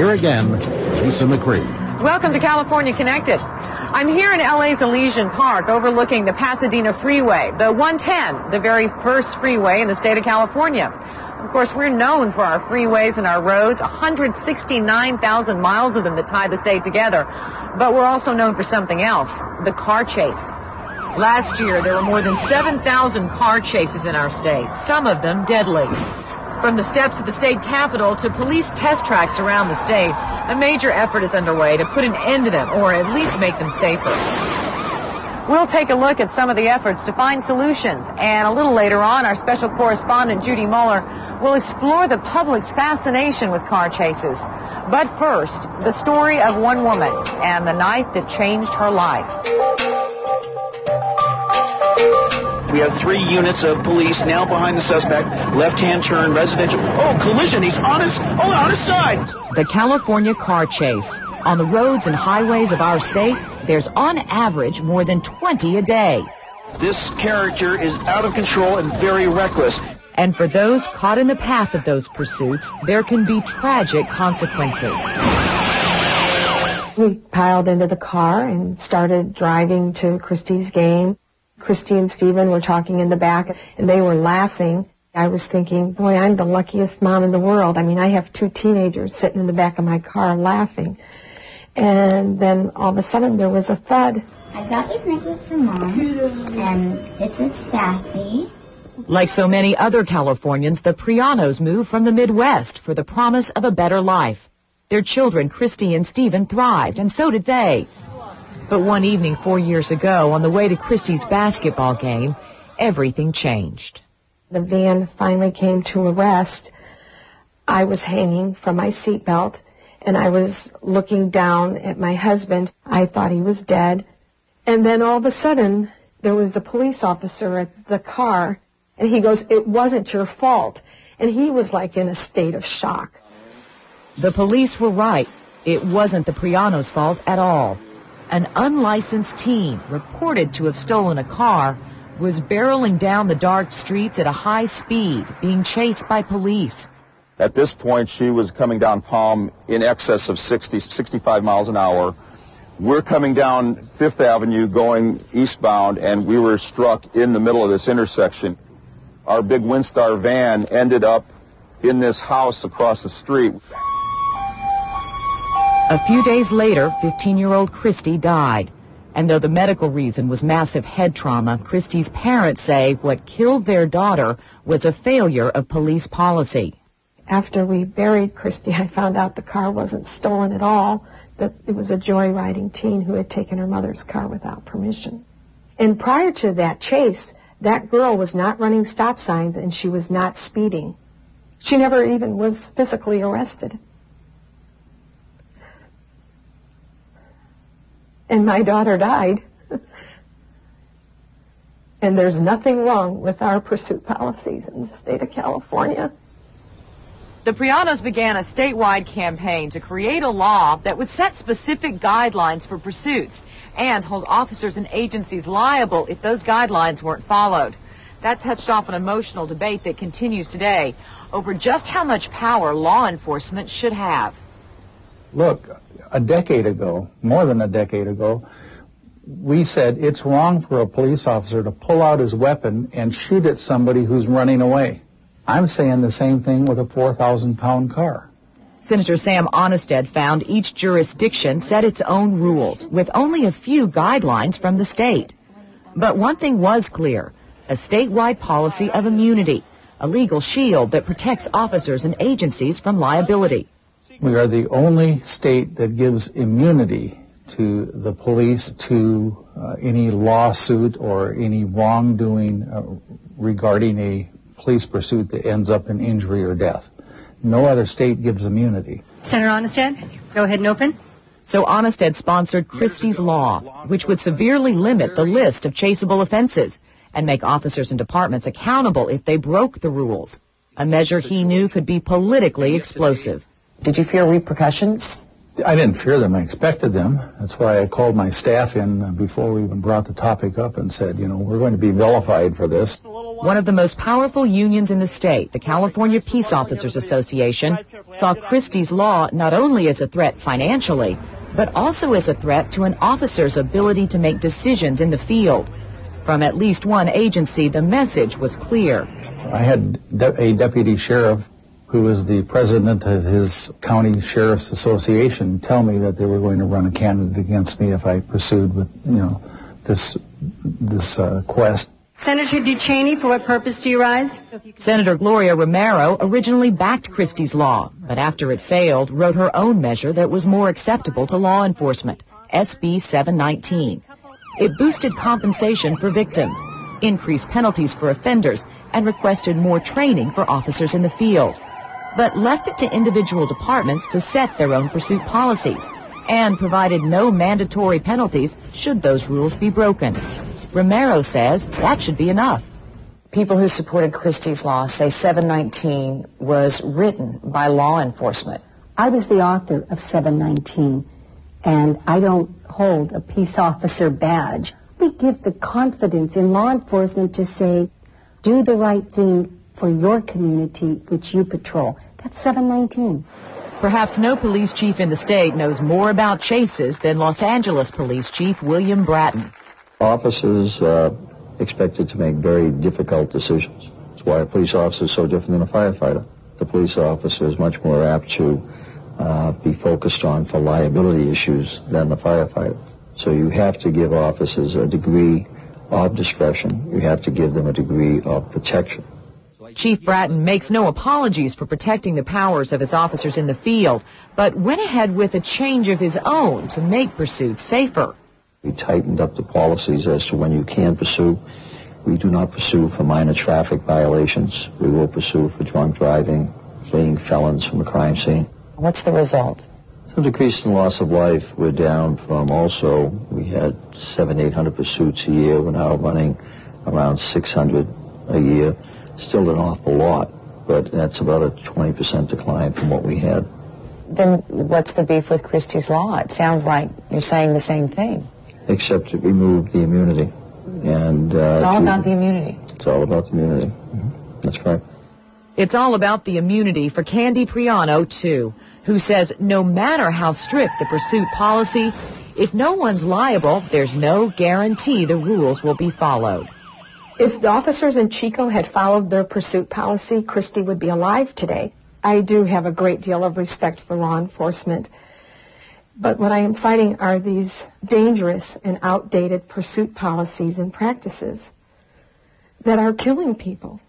Here again, Lisa McCree. Welcome to California Connected. I'm here in LA's Elysian Park overlooking the Pasadena Freeway, the 110, the very first freeway in the state of California. Of course, we're known for our freeways and our roads, 169,000 miles of them that tie the state together. But we're also known for something else, the car chase. Last year, there were more than 7,000 car chases in our state, some of them deadly. From the steps of the state capitol to police test tracks around the state, a major effort is underway to put an end to them, or at least make them safer. We'll take a look at some of the efforts to find solutions, and a little later on, our special correspondent Judy Mueller will explore the public's fascination with car chases. But first, the story of one woman and the night that changed her life. We have 3 units of police now behind the suspect. Left-hand turn, residential. Oh, collision. He's on his side. The California car chase. On the roads and highways of our state, there's on average more than 20 a day. This character is out of control and very reckless. And for those caught in the path of those pursuits, there can be tragic consequences. We piled into the car and started driving to Kristie's game. Kristie and Stephen were talking in the back, and they were laughing. I was thinking, boy, I'm the luckiest mom in the world. I mean, I have 2 teenagers sitting in the back of my car laughing. And then all of a sudden, there was a thud. I got this necklace for Mom, and this is Sassy. Like so many other Californians, the Prianos moved from the Midwest for the promise of a better life. Their children, Kristie and Stephen, thrived, and so did they. But one evening 4 years ago, on the way to Kristie's basketball game, everything changed. The van finally came to a rest. I was hanging from my seatbelt, and I was looking down at my husband. I thought he was dead. And then all of a sudden, there was a police officer at the car, and he goes, "It wasn't your fault." And he was like in a state of shock. The police were right. It wasn't the Prianos' fault at all. An unlicensed teen, reported to have stolen a car, was barreling down the dark streets at a high speed, being chased by police. At this point, she was coming down Palm in excess of 65 miles an hour. We're coming down 5th Avenue going eastbound, and we were struck in the middle of this intersection. Our big Windstar van ended up in this house across the street. A few days later, 15-year-old Kristie died. And though the medical reason was massive head trauma, Kristie's parents say what killed their daughter was a failure of police policy. After we buried Kristie, I found out the car wasn't stolen at all, that it was a joyriding teen who had taken her mother's car without permission. And prior to that chase, that girl was not running stop signs and she was not speeding. She never even was physically arrested. And my daughter died. And there's nothing wrong with our pursuit policies in the state of California. The Prianos began a statewide campaign to create a law that would set specific guidelines for pursuits and hold officers and agencies liable if those guidelines weren't followed. That touched off an emotional debate that continues today over just how much power law enforcement should have. Look, a decade ago, more than a decade ago, we said it's wrong for a police officer to pull out his weapon and shoot at somebody who's running away. I'm saying the same thing with a 4,000-pound car. Senator Sam Onnested found each jurisdiction set its own rules, with only a few guidelines from the state. But one thing was clear, a statewide policy of immunity, a legal shield that protects officers and agencies from liability. We are the only state that gives immunity to the police to any lawsuit or any wrongdoing regarding a police pursuit that ends up in injury or death. No other state gives immunity. Senator Onnested, go ahead and open. So Onnested sponsored Kristie's Law, which would severely limit the list of chaseable offenses and make officers and departments accountable if they broke the rules, a measure he knew could be politically explosive. Did you fear repercussions? I didn't fear them. I expected them. That's why I called my staff in before we even brought the topic up and said, you know, we're going to be vilified for this. One of the most powerful unions in the state, the California Peace Officers Association, saw Kristie's law not only as a threat financially, but also as a threat to an officer's ability to make decisions in the field. From at least one agency, the message was clear. I had a deputy sheriff who was the president of his county sheriff's association tell me that they were going to run a candidate against me if I pursued with, this quest. Senator Ducheney, for what purpose do you rise? Senator Gloria Romero originally backed Kristie's law, but after it failed, wrote her own measure that was more acceptable to law enforcement, SB 719. It boosted compensation for victims, increased penalties for offenders, and requested more training for officers in the field, but left it to individual departments to set their own pursuit policies and provided no mandatory penalties should those rules be broken. Romero says that should be enough. People who supported Kristie's law say 719 was written by law enforcement. I was the author of 719, and I don't hold a peace officer badge. We give the confidence in law enforcement to say, do the right thing for your community which you patrol. That's 719. Perhaps no police chief in the state knows more about chases than Los Angeles Police Chief William Bratton. Officers are expected to make very difficult decisions. That's why a police officer is so different than a firefighter. The police officer is much more apt to be focused on for liability issues than the firefighter. So you have to give officers a degree of discretion. You have to give them a degree of protection. Chief Bratton makes no apologies for protecting the powers of his officers in the field, but went ahead with a change of his own to make pursuits safer. We tightened up the policies as to when you can pursue. We do not pursue for minor traffic violations. We will pursue for drunk driving, fleeing felons from a crime scene. What's the result? Some decrease in loss of life. We're down from also, we had 700-800 pursuits a year. We're now running around 600 a year. Still an awful lot, but that's about a 20% decline from what we had. Then what's the beef with Kristie's law? It sounds like you're saying the same thing. Except it removed the immunity. And it's all about the immunity. It's all about the immunity. Mm-hmm. That's correct. It's all about the immunity for Candy Priano, too, who says no matter how strict the pursuit policy, if no one's liable, there's no guarantee the rules will be followed. If the officers in Chico had followed their pursuit policy, Kristie would be alive today. I do have a great deal of respect for law enforcement, but what I am fighting are these dangerous and outdated pursuit policies and practices that are killing people.